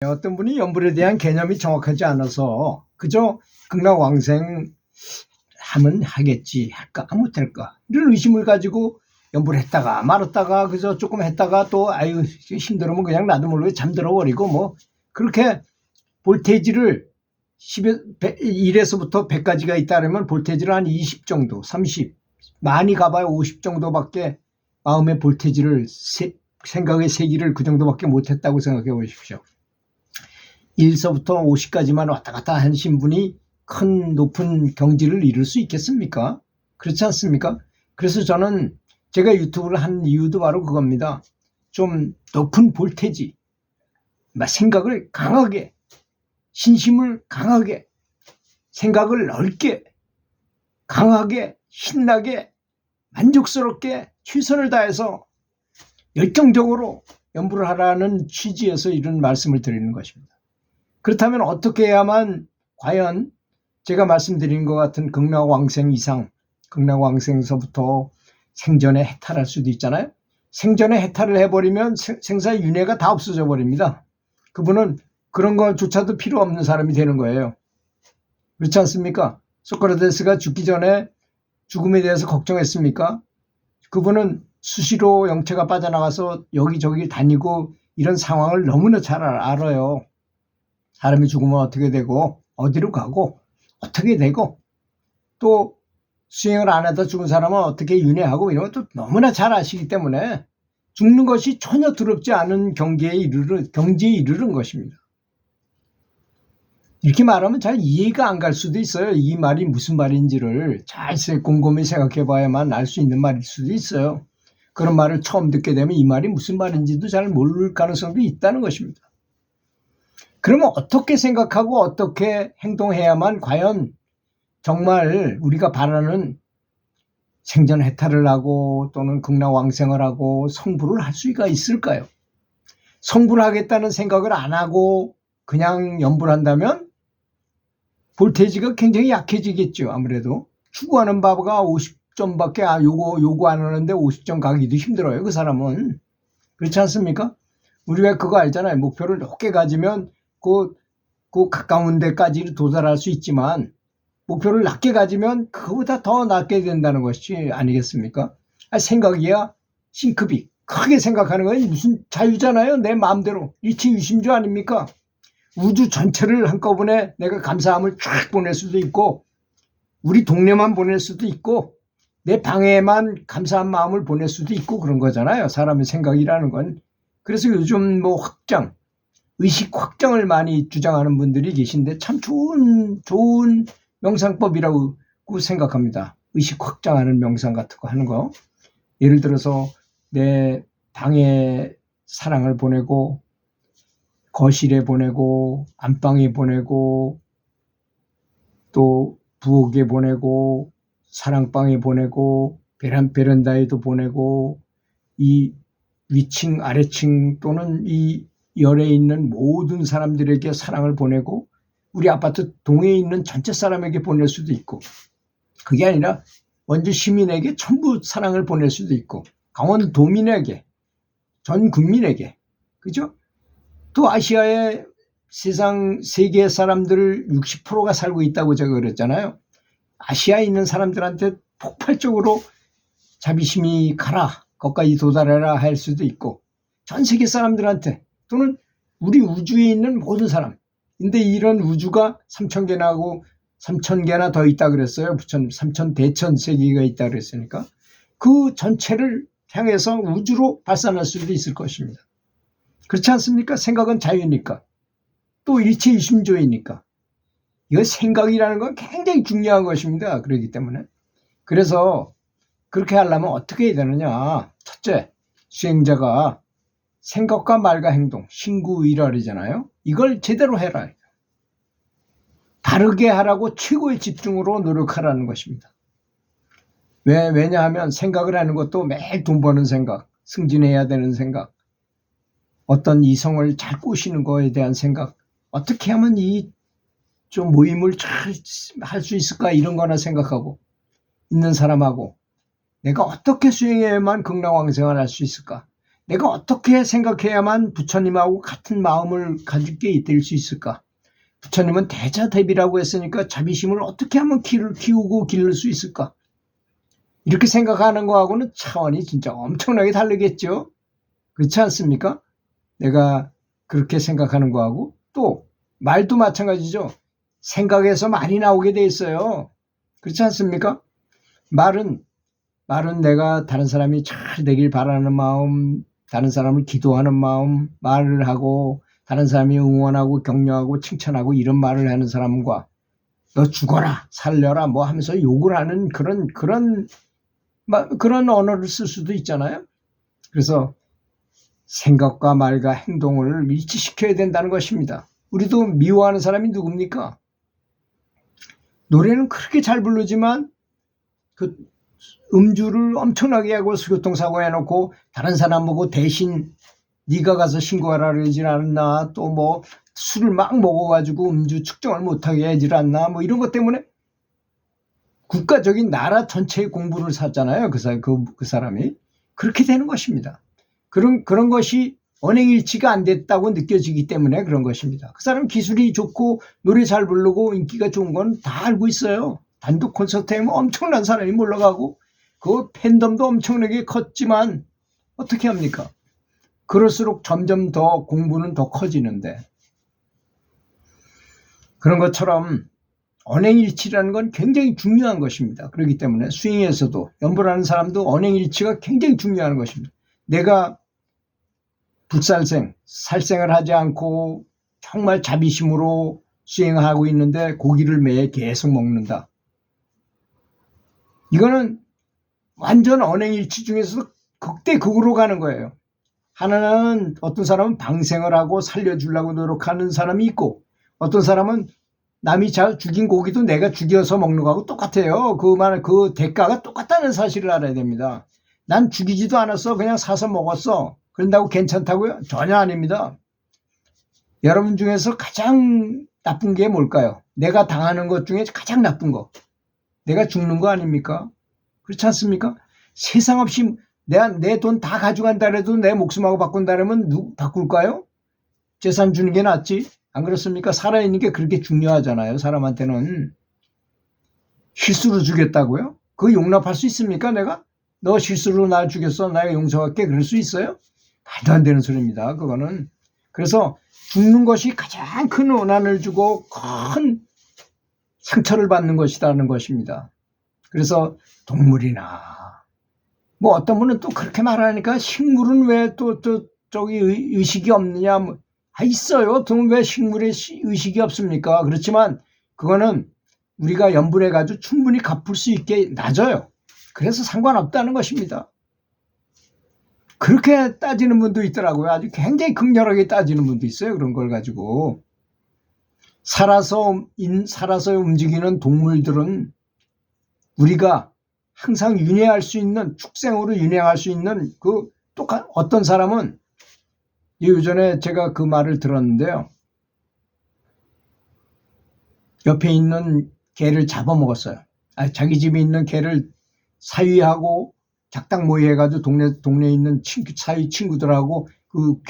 어떤 분이 연불에 대한 개념이 정확하지 않아서 그저 극락왕생 하면 하겠지, 할까 못할까 이런 의심을 가지고 연불했다가 말았다가 그저 조금 했다가 또 아유 힘들으면 그냥 나도 모르게 잠들어 버리고 뭐 그렇게 볼테이지를 1에서부터 100까지가 있다면 볼테이지를 한 20 정도 30 많이 가봐야 50 정도밖에 마음의 볼테이지를 생각의 세기를 그 정도밖에 못했다고 생각해 보십시오. 1서부터 50까지만 왔다 갔다 하신 분이 큰 높은 경지를 이룰 수 있겠습니까? 그렇지 않습니까? 그래서 저는 제가 유튜브를 한 이유도 바로 그겁니다. 좀 높은 볼테지, 생각을 강하게, 신심을 강하게, 생각을 넓게, 강하게, 신나게, 만족스럽게 최선을 다해서 열정적으로 연구를 하라는 취지에서 이런 말씀을 드리는 것입니다. 그렇다면 어떻게 해야만 과연 제가 말씀드린 것 같은 극락왕생 이상, 극락왕생서부터 생전에 해탈할 수도 있잖아요. 생전에 해탈을 해버리면 생사의 윤회가 다 없어져 버립니다. 그분은 그런 것조차도 필요 없는 사람이 되는 거예요. 그렇지 않습니까? 소크라테스가 죽기 전에 죽음에 대해서 걱정했습니까? 그분은 수시로 영체가 빠져나가서 여기저기 다니고 이런 상황을 너무나 잘 알아요. 사람이 죽으면 어떻게 되고 어디로 가고 어떻게 되고 또 수행을 안 하다 죽은 사람은 어떻게 윤회하고 이런 것도 너무나 잘 아시기 때문에 죽는 것이 전혀 두렵지 않은 경지에 이르는 것입니다. 이렇게 말하면 잘 이해가 안 갈 수도 있어요. 이 말이 무슨 말인지를 잘 곰곰이 생각해 봐야만 알 수 있는 말일 수도 있어요. 그런 말을 처음 듣게 되면 이 말이 무슨 말인지도 잘 모를 가능성도 있다는 것입니다. 그러면 어떻게 생각하고 어떻게 행동해야만 과연 정말 우리가 바라는 생전 해탈을 하고 또는 극락왕생을 하고 성불을 할 수가 있을까요? 성불을 하겠다는 생각을 안 하고 그냥 연불한다면 볼테이지가 굉장히 약해지겠죠. 아무래도 추구하는 바가 50점밖에 요구 안 하는데 50점 가기도 힘들어요. 그 사람은. 그렇지 않습니까? 우리가 그거 알잖아요. 목표를 높게 가지면 그 가까운 데까지 도달할 수 있지만 목표를 낮게 가지면 그거보다 더 낮게 된다는 것이 아니겠습니까? 생각이야 싱크비. 크게 생각하는 건 무슨 자유잖아요. 내 마음대로. 이치유심주 아닙니까? 우주 전체를 한꺼번에 내가 감사함을 쫙 보낼 수도 있고 우리 동네만 보낼 수도 있고 내 방에만 감사한 마음을 보낼 수도 있고 그런 거잖아요. 사람의 생각이라는 건. 그래서 요즘 의식 확장을 많이 주장하는 분들이 계신데 참 좋은 명상법이라고 생각합니다. 의식 확장하는 명상 같은 거 하는 거. 예를 들어서 내 방에 사랑을 보내고 거실에 보내고 안방에 보내고 또 부엌에 보내고 사랑방에 보내고 베란다에도 보내고 이 위층 아래층 또는 이 열에 있는 모든 사람들에게 사랑을 보내고 우리 아파트 동에 있는 전체 사람에게 보낼 수도 있고 그게 아니라 원주 시민에게 전부 사랑을 보낼 수도 있고 강원도민에게 전 국민에게 그죠? 또 아시아의 세계 사람들 60%가 살고 있다고 제가 그랬잖아요. 아시아에 있는 사람들한테 폭발적으로 자비심이 가라 거기까지 도달해라 할 수도 있고 전 세계 사람들한테 또는 우리 우주에 있는 모든 사람. 근데 이런 우주가 3,000개나 더 있다 그랬어요. 3,000대천 세계가 있다 그랬으니까 그 전체를 향해서 우주로 발산할 수도 있을 것입니다. 그렇지 않습니까? 생각은 자유니까. 또 일체유심조이니까. 이거 생각이라는 건 굉장히 중요한 것입니다. 그렇기 때문에. 그래서 그렇게 하려면 어떻게 해야 되느냐. 첫째, 수행자가 생각과 말과 행동, 신구위랄이잖아요. 이걸 제대로 해라. 다르게 하라고 최고의 집중으로 노력하라는 것입니다. 왜냐하면 생각을 하는 것도 매일 돈 버는 생각, 승진해야 되는 생각, 어떤 이성을 잘 꼬시는 거에 대한 생각, 어떻게 하면 이 좀 모임을 잘 할 수 있을까 이런 거나 생각하고 있는 사람하고 내가 어떻게 수행해야만 극락왕생을 할 수 있을까 내가 어떻게 생각해야만 부처님하고 같은 마음을 가지게 될 수 있을까? 부처님은 대자대비라고 했으니까 자비심을 어떻게 하면 키우고 기를 수 있을까? 이렇게 생각하는 거하고는 차원이 진짜 엄청나게 다르겠죠? 그렇지 않습니까? 내가 그렇게 생각하는 거하고 또 말도 마찬가지죠. 생각에서 말이 나오게 돼 있어요. 그렇지 않습니까? 말은 내가 다른 사람이 잘 되길 바라는 마음, 다른 사람을 기도하는 마음, 말을 하고 다른 사람이 응원하고 격려하고 칭찬하고 이런 말을 하는 사람과 너 죽어라 살려라 뭐 하면서 욕을 하는 그런 언어를 쓸 수도 있잖아요. 그래서 생각과 말과 행동을 일치시켜야 된다는 것입니다. 우리도 미워하는 사람이 누굽니까? 노래는 그렇게 잘 부르지만 그 음주를 엄청나게 하고 교통사고 해놓고 다른 사람 보고 대신 네가 가서 신고하라 그러질 않나, 또 뭐 술을 막 먹어가지고 음주 측정을 못하게 하질 않나, 뭐 이런 것 때문에 국가적인 나라 전체의 공부를 샀잖아요. 그 사람이. 그렇게 되는 것입니다. 그런 것이 언행일치가 안 됐다고 느껴지기 때문에 그런 것입니다. 그 사람 기술이 좋고 노래 잘 부르고 인기가 좋은 건 다 알고 있어요. 단독 콘서트에 뭐 엄청난 사람이 몰려가고 그 팬덤도 엄청나게 컸지만 어떻게 합니까? 그럴수록 점점 더 공부는 더 커지는데, 그런 것처럼 언행일치라는 건 굉장히 중요한 것입니다. 그렇기 때문에 수행에서도 연불하는 사람도 언행일치가 굉장히 중요한 것입니다. 내가 살생을 하지 않고 정말 자비심으로 수행하고 있는데 고기를 매 계속 먹는다. 이거는 완전 언행일치 중에서도 극대극으로 가는 거예요. 하나는 어떤 사람은 방생을 하고 살려주려고 노력하는 사람이 있고, 어떤 사람은 남이 죽인 고기도 내가 죽여서 먹는 거하고 똑같아요. 그 대가가 똑같다는 사실을 알아야 됩니다. 난 죽이지도 않았어. 그냥 사서 먹었어. 그런다고 괜찮다고요? 전혀 아닙니다. 여러분 중에서 가장 나쁜 게 뭘까요? 내가 당하는 것 중에 가장 나쁜 거. 내가 죽는 거 아닙니까? 그렇지 않습니까? 세상 없이 내 돈 다 가져간다 해도 내 목숨하고 바꾼다 그러면 바꿀까요? 재산 주는 게 낫지. 안 그렇습니까? 살아있는 게 그렇게 중요하잖아요. 사람한테는. 실수로 죽였다고요? 그거 용납할 수 있습니까? 내가? 너 실수로 날 죽였어. 내가 용서할게. 그럴 수 있어요? 말도 안 되는 소리입니다. 그거는. 그래서 죽는 것이 가장 큰 원한을 주고 큰 상처를 받는 것이라는 것입니다. 그래서 동물이나 뭐 어떤 분은 또 그렇게 말하니까 식물은 왜 또 저기 의식이 없느냐, 있어요. 왜 식물에 의식이 없습니까? 그렇지만 그거는 우리가 연불해 가지고 충분히 갚을 수 있게 놔줘요. 그래서 상관없다는 것입니다. 그렇게 따지는 분도 있더라고요. 아주 굉장히 극렬하게 따지는 분도 있어요. 그런 걸 가지고. 살아서 움직이는 동물들은 우리가 항상 윤회할 수 있는, 축생으로 윤회할 수 있는 어떤 사람은 예전에 제가 그 말을 들었는데요. 옆에 있는 개를 잡아먹었어요. 자기 집에 있는 개를 사위하고 작당모의 해가지고 동네에 있는 사위 친구들하고 큰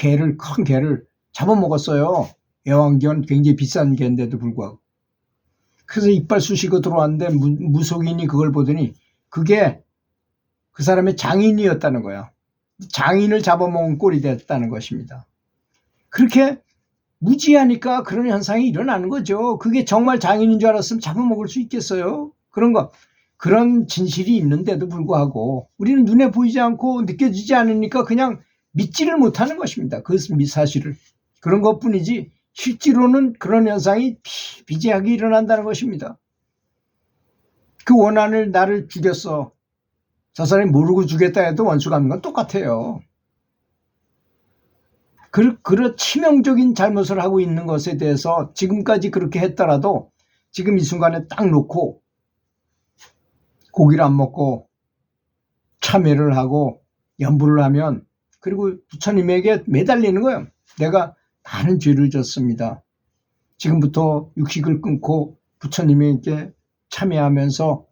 개를 잡아먹었어요. 애완견 굉장히 비싼 개인데도 불구하고. 그래서 이빨 쑤시고 들어왔는데 무속인이 그걸 보더니 그게 그 사람의 장인이었다는 거야. 장인을 잡아먹은 꼴이 됐다는 것입니다. 그렇게 무지하니까 그런 현상이 일어나는 거죠. 그게 정말 장인인 줄 알았으면 잡아먹을 수 있겠어요? 그런 진실이 있는데도 불구하고 우리는 눈에 보이지 않고 느껴지지 않으니까 그냥 믿지를 못하는 것입니다. 그 사실을. 그런 것뿐이지 실제로는 그런 현상이 비재하게 일어난다는 것입니다. 그 원한을 나를 죽였어. 저 사람이 모르고 죽였다 해도 원수 갚는 건 똑같아요. 그런 치명적인 잘못을 하고 있는 것에 대해서 지금까지 그렇게 했더라도 지금 이 순간에 딱 놓고 고기를 안 먹고 참회를 하고 연불을 하면, 그리고 부처님에게 매달리는 거예요. 내가 많은 죄를 졌습니다. 지금부터 육식을 끊고 부처님에게 참회하면서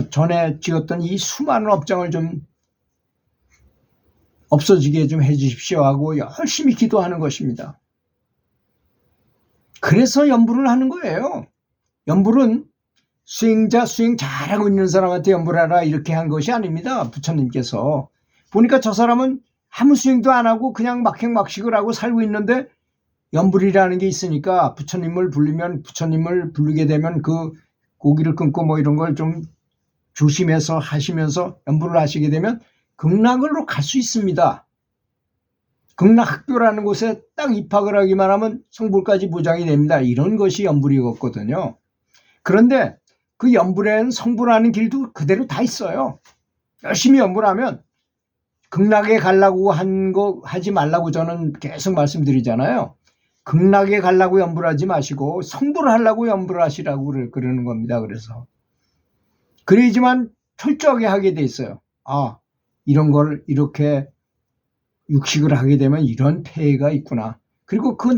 전에 지었던 이 수많은 업장을 좀 없어지게 좀 해주십시오 하고 열심히 기도하는 것입니다. 그래서 연불을 하는 거예요. 연불은 수행 잘하고 있는 사람한테 연불하라 이렇게 한 것이 아닙니다. 부처님께서. 보니까 저 사람은 아무 수행도 안 하고 그냥 막행막식을 하고 살고 있는데 연불이라는 게 있으니까 부처님을 부르게 되면 그 고기를 끊고 뭐 이런 걸 좀 조심해서 하시면서 연불을 하시게 되면 극락으로 갈 수 있습니다. 극락학교라는 곳에 딱 입학을 하기만 하면 성불까지 보장이 됩니다. 이런 것이 연불이었거든요. 그런데 그 연불에는 성불하는 길도 그대로 다 있어요. 열심히 연불하면 극락에 가려고 한 거 하지 말라고 저는 계속 말씀드리잖아요. 극락에 가려고 연불하지 마시고 성불하려고 연불하시라고 그러는 겁니다. 그래야지만 철저하게 하게 돼 있어요. 아, 이런 걸 이렇게 육식을 하게 되면 이런 폐해가 있구나. 그리고 그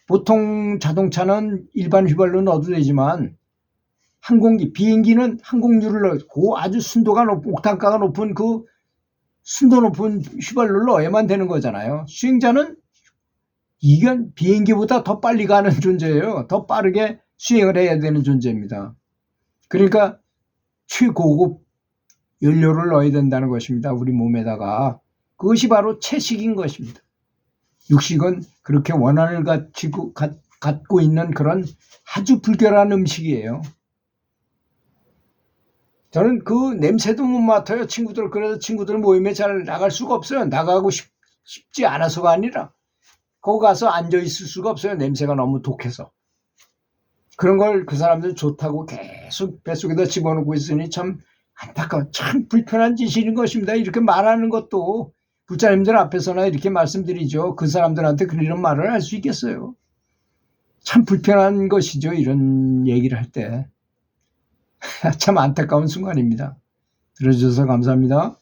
보통 자동차는 일반 휘발유 넣어도 되지만 비행기는 항공유를 넣고 아주 옥탄가가 높은 그 순도 높은 휘발유를 넣어야만 되는 거잖아요. 수행자는 이건 비행기보다 더 빨리 가는 존재예요. 더 빠르게 수행을 해야 되는 존재입니다. 그러니까 최고급 연료를 넣어야 된다는 것입니다. 우리 몸에다가. 그것이 바로 채식인 것입니다. 육식은 그렇게 원한을 갖고 있는 그런 아주 불결한 음식이에요. 저는 그 냄새도 못 맡아요. 그래서 친구들 모임에 잘 나갈 수가 없어요. 나가고 싶지 않아서가 아니라 거기 가서 앉아있을 수가 없어요. 냄새가 너무 독해서. 그런 걸 그 사람들 좋다고 계속 뱃속에다 집어넣고 있으니 참 안타까워. 참 불편한 짓인 것입니다. 이렇게 말하는 것도 부처님들 앞에서나 이렇게 말씀드리죠. 그 사람들한테 그런 말을 할 수 있겠어요. 참 불편한 것이죠. 이런 얘기를 할 때. 참 안타까운 순간입니다. 들어주셔서 감사합니다.